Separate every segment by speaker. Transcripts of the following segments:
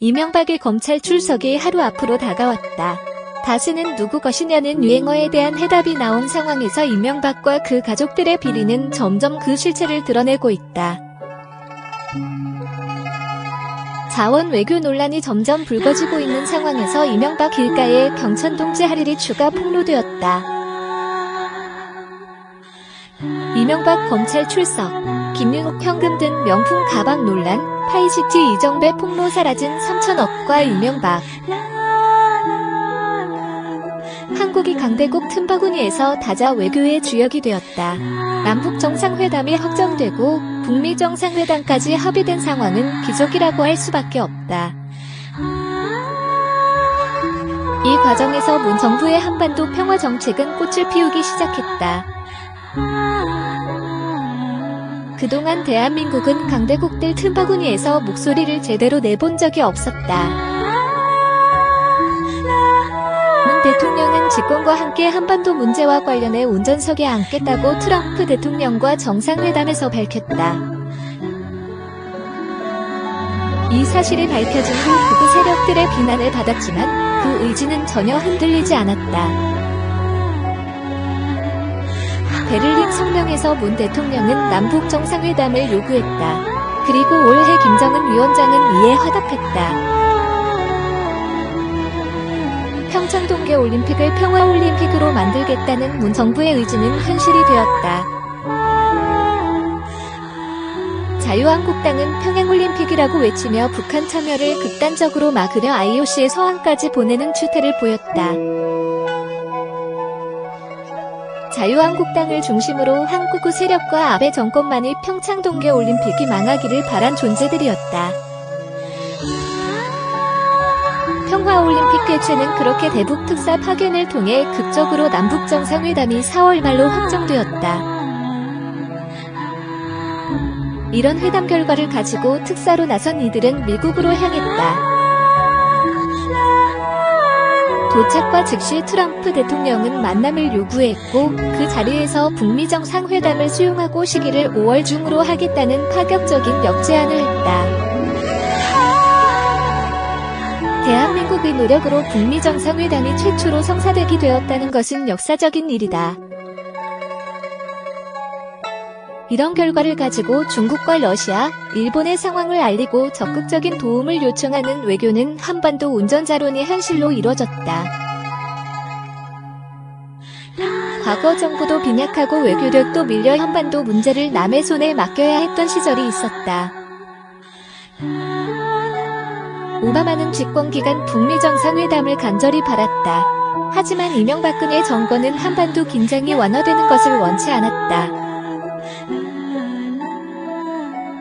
Speaker 1: 이명박의 검찰 출석이 하루 앞으로 다가왔다. 다시는 누구 것이냐는 유행어에 대한 해답이 나온 상황에서 이명박과 그 가족들의 비리는 점점 그 실체를 드러내고 있다. 자원 외교 논란이 점점 불거지고 있는 상황에서 이명박 길가에 경천동지 할일이 추가 폭로되었다. 이명박 검찰 출석, 김윤옥 현금 등 명품 가방 논란, 파이시티 이정배 폭로 사라진 3천억과 이명박. 한국이 강대국 틈바구니에서 다자 외교의 주역이 되었다. 남북 정상회담이 확정되고 북미 정상회담까지 합의된 상황은 기적이라고 할 수밖에 없다. 이 과정에서 문 정부의 한반도 평화 정책은 꽃을 피우기 시작했다. 그동안 대한민국은 강대국들 틈바구니에서 목소리를 제대로 내본 적이 없었다. 문 대통령은 집권과 함께 한반도 문제와 관련해 운전석에 앉겠다고 트럼프 대통령과 정상회담에서 밝혔다. 이 사실이 밝혀진 후 극우 세력들의 비난을 받았지만 그 의지는 전혀 흔들리지 않았다. 베를린 성명에서 문 대통령은 남북 정상회담을 요구했다. 그리고 올해 김정은 위원장은 이에 화답했다. 평창 동계올림픽을 평화올림픽으로 만들겠다는 문 정부의 의지는 현실이 되었다. 자유한국당은 평양올림픽이라고 외치며 북한 참여를 극단적으로 막으려 IOC에 서한까지 보내는 추태를 보였다. 자유한국당을 중심으로 한국의 세력과 아베 정권만이 평창 동계올림픽이 망하기를 바란 존재들이었다. 평화올림픽 개최는 그렇게 대북 특사 파견을 통해 극적으로 남북 정상회담이 4월 말로 확정되었다. 이런 회담 결과를 가지고 특사로 나선 이들은 미국으로 향했다. 도착과 즉시 트럼프 대통령은 만남을 요구했고 그 자리에서 북미 정상회담을 수용하고 시기를 5월 중으로 하겠다는 파격적인 역제안을 했다. 대한민국의 노력으로 북미 정상회담이 최초로 성사되게 되었다는 것은 역사적인 일이다. 이런 결과를 가지고 중국과 러시아, 일본의 상황을 알리고 적극적인 도움을 요청하는 외교는 한반도 운전자론이 현실로 이뤄졌다. 과거 정부도 빈약하고 외교력도 밀려 한반도 문제를 남의 손에 맡겨야 했던 시절이 있었다. 오바마는 집권 기간 북미 정상회담을 간절히 바랐다. 하지만 이명박근혜 정권은 한반도 긴장이 완화되는 것을 원치 않았다.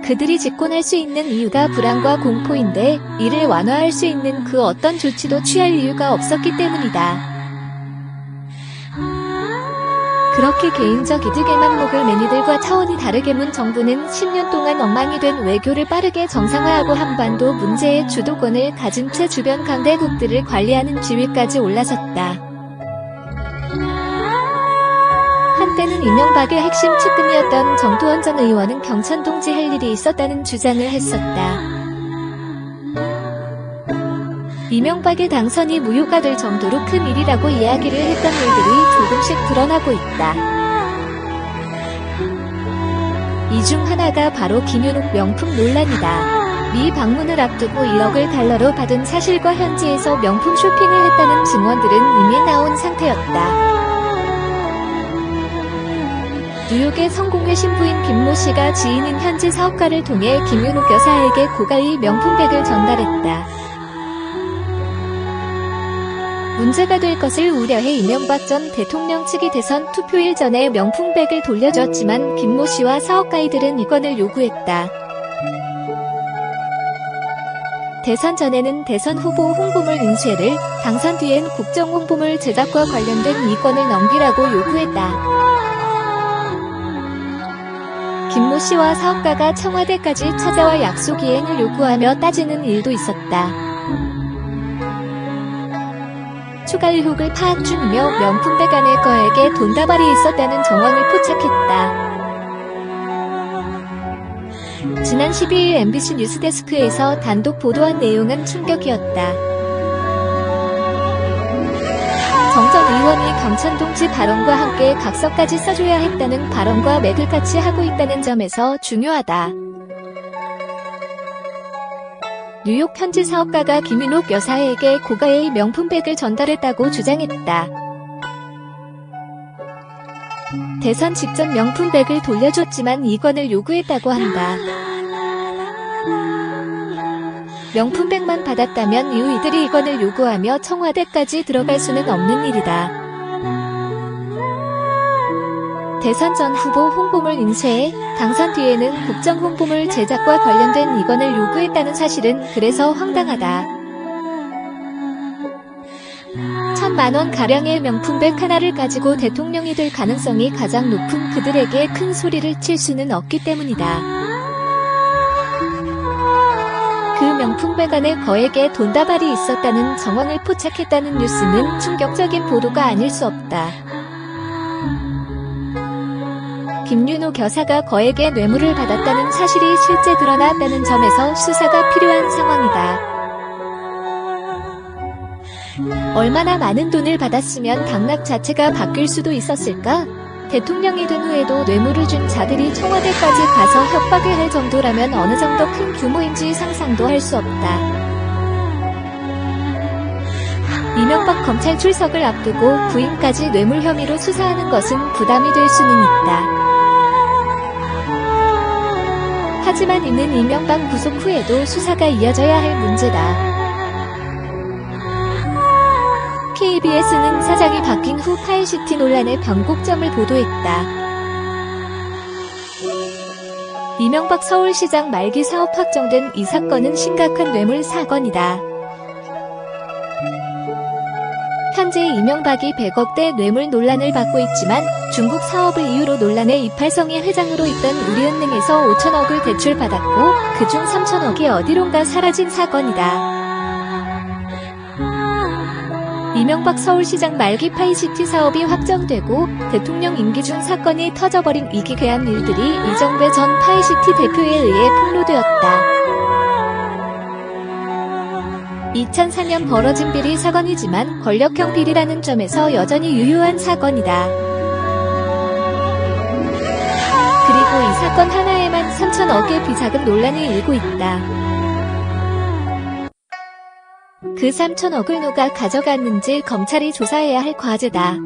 Speaker 1: 그들이 집권할 수 있는 이유가 불안과 공포인데 이를 완화할 수 있는 그 어떤 조치도 취할 이유가 없었기 때문이다. 그렇게 개인적 이득에만 목을 맨 이들과 차원이 다르게 문 정부는 10년 동안 엉망이 된 외교를 빠르게 정상화하고 한반도 문제의 주도권을 가진 채 주변 강대국들을 관리하는 지위까지 올라섰다. 한때는 이명박의 핵심 측근이었던 정두원 전 의원은 경천동지 할 일이 있었다는 주장을 했었다. 이명박의 당선이 무효가 될 정도로 큰 일이라고 이야기를 했던 일들이 조금씩 드러나고 있다. 이 중 하나가 바로 김윤옥 명품 논란이다. 미 방문을 앞두고 1억을 달러로 받은 사실과 현지에서 명품 쇼핑을 했다는 증언들은 이미 나온 상태였다. 뉴욕의 성공회 신부인 김모 씨가 지인인 현지 사업가를 통해 김윤옥 여사에게 고가의 명품백을 전달했다. 문제가 될 것을 우려해 이명박 전 대통령 측이 대선 투표일 전에 명품백을 돌려줬지만 김모 씨와 사업가이들은 이권을 요구했다. 대선 전에는 대선 후보 홍보물 인쇄를, 당선 뒤엔 국정홍보물 제작과 관련된 이권을 넘기라고 요구했다. 김모 씨와 사업가가 청와대까지 찾아와 약속 이행을 요구하며 따지는 일도 있었다. 추가 의혹을 파악 중이며 명품백 안에 거액의 돈다발이 있었다는 정황을 포착했다. 지난 12일 MBC 뉴스데스크에서 단독 보도한 내용은 충격이었다. 정 전 의원이 경천동지 발언과 함께 각서까지 써줘야 했다는 발언과 맥을 같이 하고 있다는 점에서 중요하다. 뉴욕 현지 사업가가 김윤옥 여사에게 고가의 명품백을 전달했다고 주장했다. 대선 직전 명품백을 돌려줬지만 이권을 요구했다고 한다. 명품백만 받았다면 이후 이들이 이권을 요구하며 청와대까지 들어갈 수는 없는 일이다. 대선 전 후보 홍보물 인쇄, 당선 뒤에는 국정 홍보물 제작과 관련된 이권을 요구했다는 사실은 그래서 황당하다. 1,000만원 가량의 명품백 하나를 가지고 대통령이 될 가능성이 가장 높은 그들에게 큰 소리를 칠 수는 없기 때문이다. 그 명품백 안에 거액의 돈다발이 있었다는 정황을 포착했다는 뉴스는 충격적인 보도가 아닐 수 없다. 김윤옥 여사가 거액의 뇌물을 받았다는 사실이 실제 드러났다는 점에서 수사가 필요한 상황이다. 얼마나 많은 돈을 받았으면 당락 자체가 바뀔 수도 있었을까? 대통령이 된 후에도 뇌물을 준 자들이 청와대까지 가서 협박을 할 정도라면 어느 정도 큰 규모인지 상상도 할 수 없다. 이명박 검찰 출석을 앞두고 부인까지 뇌물 혐의로 수사하는 것은 부담이 될 수는 있다. 하지만 이는 이명박 구속 후에도 수사가 이어져야 할 문제다. KBS는 사장이 바뀐 후 파이시티 논란의 변곡점을 보도했다. 이명박 서울시장 말기 사업 확정된 이 사건은 심각한 뇌물 사건이다. 현재 이명박이 100억대 뇌물 논란을 받고 있지만 중국 사업을 이유로 논란의 이팔성의 회장으로 있던 우리은행에서 5천억을 대출받았고 그중 3천억이 어디론가 사라진 사건이다. 이명박 서울시장 말기 파이시티 사업이 확정되고 대통령 임기 중 사건이 터져버린 이 기괴한 일들이 이정배 전 파이시티 대표에 의해 폭로되었다. 2004년 벌어진 비리 사건이지만 권력형 비리라는 점에서 여전히 유효한 사건이다. 그리고 이 사건 하나에만 3천억의 비자금 논란이 일고 있다. 그 3천억을 누가 가져갔는지 검찰이 조사해야 할 과제다.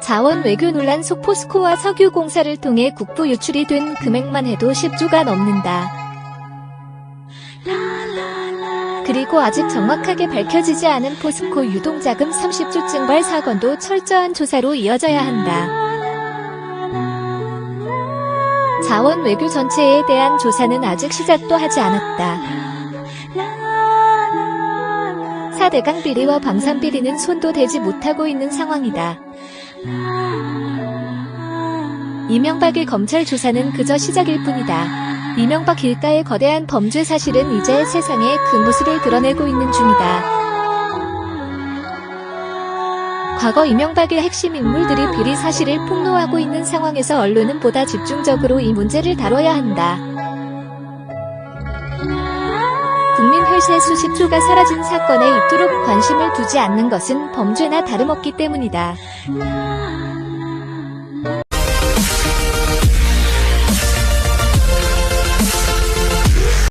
Speaker 1: 자원 외교 논란 속 포스코와 석유공사를 통해 국부 유출이 된 금액만 해도 10조가 넘는다. 그리고 아직 정확하게 밝혀지지 않은 포스코 유동자금 30조 증발 사건도 철저한 조사로 이어져야 한다. 자원 외교 전체에 대한 조사는 아직 시작도 하지 않았다. 4대강 비리와 방산 비리는 손도 대지 못하고 있는 상황이다. 이명박의 검찰 조사는 그저 시작일 뿐이다. 이명박 일가의 거대한 범죄 사실은 이제 세상에 그 모습을 드러내고 있는 중이다. 과거 이명박의 핵심 인물들이 비리 사실을 폭로하고 있는 상황에서 언론은 보다 집중적으로 이 문제를 다뤄야 한다. 국민 혈세 수십 조가 사라진 사건에 이토록 관심을 두지 않는 것은 범죄나 다름없기 때문이다.